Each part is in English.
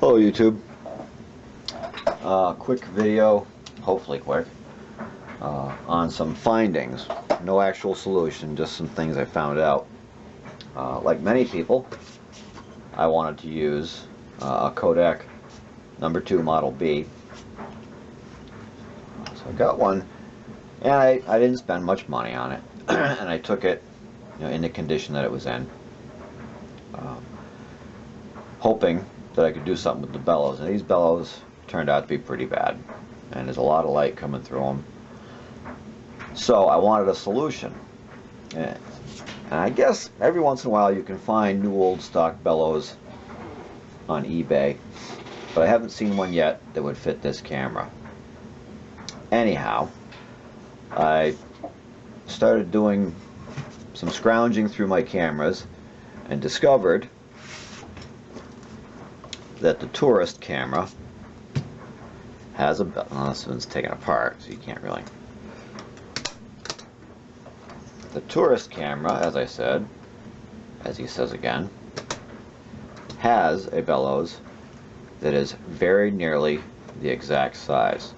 Hello YouTube. Quick video, hopefully quick, on some findings. No actual solution, just some things I found out. Like many people, I wanted to use a Kodak #2 Model B. So I got one, and I didn't spend much money on it, and I took it, in the condition that it was in, hoping that I could do something with the bellows. And these bellows turned out to be pretty bad, and there's a lot of light coming through them. So I wanted a solution, and I guess every once in a while you can find new old stock bellows on eBay, but I haven't seen one yet that would fit this camera. Anyhow, I started doing some scrounging through my cameras and discovered that the tourist camera has a bellows. Well, this one's taken apart, so you can't really. The tourist camera, as I said, as he says again, has a bellows that is very nearly the exact size.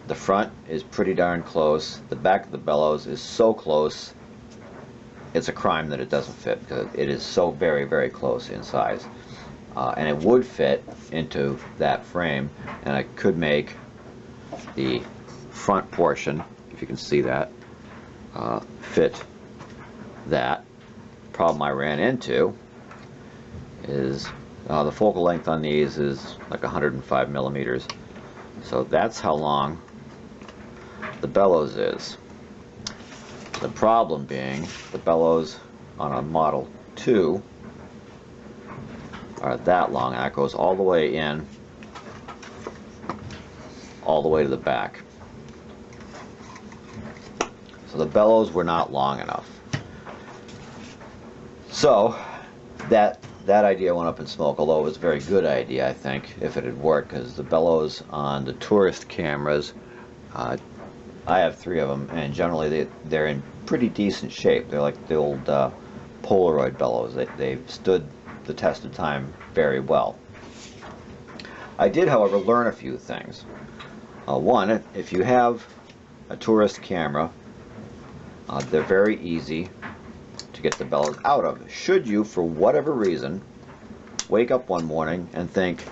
The front is pretty darn close. The back of the bellows is so close, it's a crime that it doesn't fit, because it is so very, very close in size. And it would fit into that frame, and I could make the front portion, if you can see that, fit that. Problem I ran into is the focal length on these is like 105 millimeters, so that's how long the bellows is. The problem being the bellows on a Model 2 are that long, and that goes all the way in, all the way to the back. So the bellows were not long enough. So that idea went up in smoke, although it was a very good idea, I think, if it had worked, because the bellows on the tourist cameras, I have 3 of them, and generally they're in pretty decent shape. They're like the old Polaroid bellows. They've stood the test of time very well. I did, however, learn a few things. One, if you have a tourist camera, they're very easy to get the bellows out of. Should you, for whatever reason, wake up one morning and think,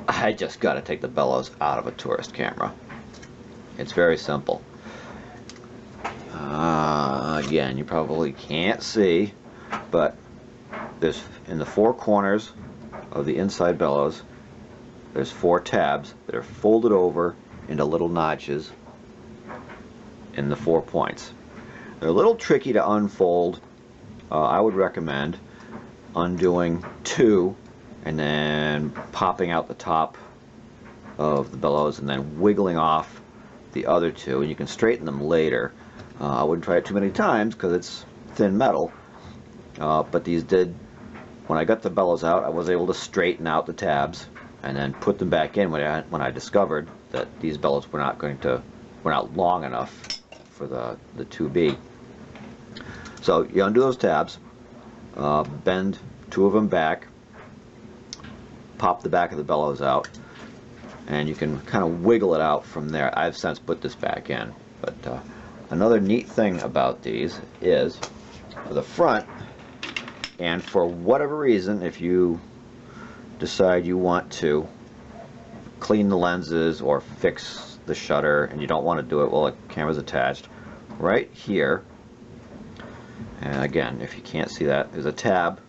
I just got to take the bellows out of a tourist camera. It's very simple. Again, you probably can't see, but there's, in the 4 corners of the inside bellows, there's 4 tabs that are folded over into little notches in the 4 points. They're a little tricky to unfold. I would recommend undoing 2 and then popping out the top of the bellows and then wiggling off the other 2, and you can straighten them later. I wouldn't try it too many times because it's thin metal, but these did. When I got the bellows out, I was able to straighten out the tabs and then put them back in when I discovered that these bellows were not long enough for the 2B. So you undo those tabs, bend 2 of them back, pop the back of the bellows out, and you can kind of wiggle it out from there. I've since put this back in, but another neat thing about these is for the front, and for whatever reason, if you decide you want to clean the lenses or fix the shutter and you don't want to do it while the camera's attached, right here, and again, if you can't see that, there's a tab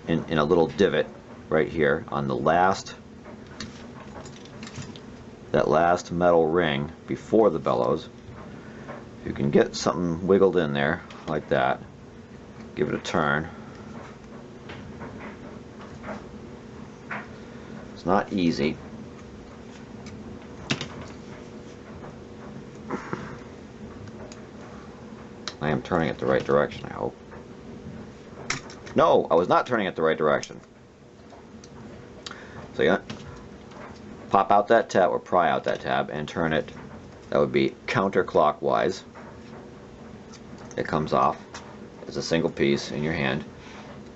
in a little divot right here on the last metal ring before the bellows. If you can get something wiggled in there like that, give it a turn. It's not easy. I am turning it the right direction, I hope. No, I was not turning it the right direction. So you pop out that tab, or pry out that tab, and turn it, that would be counterclockwise. It comes off. as a single piece in your hand,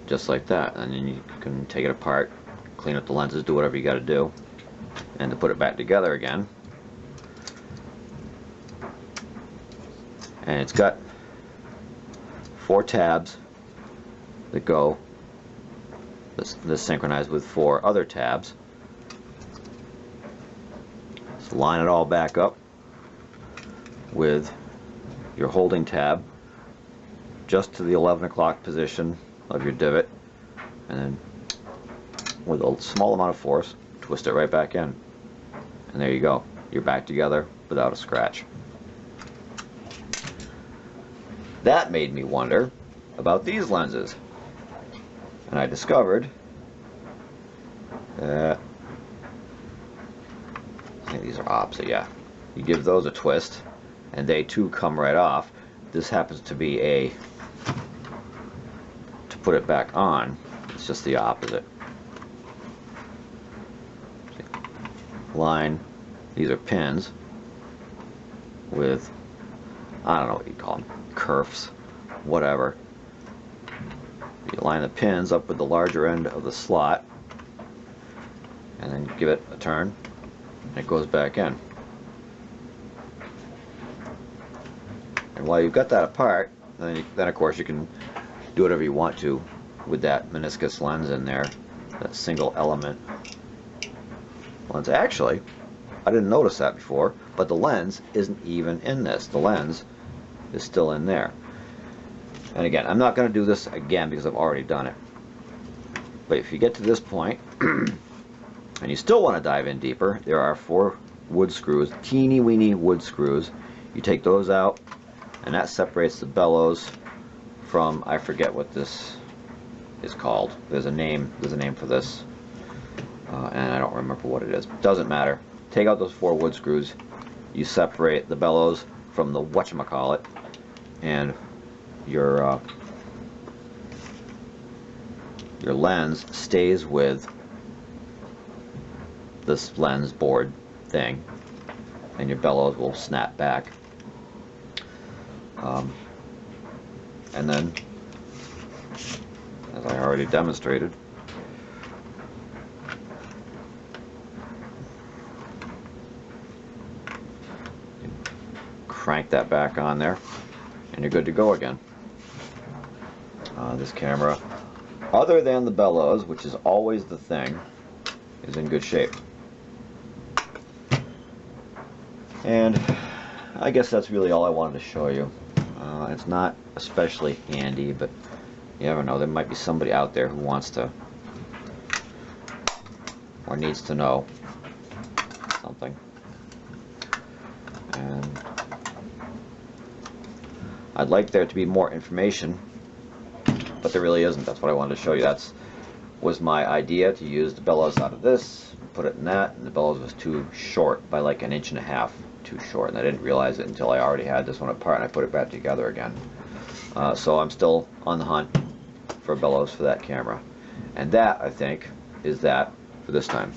just like that, and then you can take it apart, clean up the lenses, do whatever you got to do, and to put it back together again. And it's got 4 tabs that go this synchronized with 4 other tabs. So line it all back up with your holding tab just to the 11 o'clock position of your divot, and then with a small amount of force twist it right back in, and there you go, you're back together without a scratch. That made me wonder about these lenses, and I discovered that I think these are opposite. Yeah, you give those a twist and they too come right off. This happens to be to put it back on, it's just the opposite. Line, these are pins with, I don't know what you call them, kerfs, whatever. You line the pins up with the larger end of the slot, and then give it a turn, and it goes back in. And while you've got that apart, then of course you can do whatever you want to with that meniscus lens in there, that single element lens. Actually, I didn't notice that before, but the lens isn't even in this. The lens is still in there. And again, I'm not going to do this again because I've already done it. But if you get to this point and you still want to dive in deeper, there are 4 wood screws, teeny weeny wood screws. You take those out, and that separates the bellows from, I forget what this is called. There's a name for this, and I don't remember what it is. Doesn't matter. Take out those 4 wood screws. You separate the bellows from the whatchamacallit, and your lens stays with this lens board thing, and your bellows will snap back. And then, as I already demonstrated, crank that back on there, and you're good to go again. This camera, other than the bellows, which is always the thing, is in good shape. And I guess that's really all I wanted to show you. It's not especially handy, but you never know, there might be somebody out there who wants to or needs to know something. And I'd like there to be more information, but there really isn't. That's what I wanted to show you. That was my idea, to use the bellows out of this, put it in that, and the bellows was too short, by like 1.5 inches too short, and I didn't realize it until I already had this one apart and I put it back together again. So I'm still on the hunt for bellows for that camera, and that, I think, is that for this time.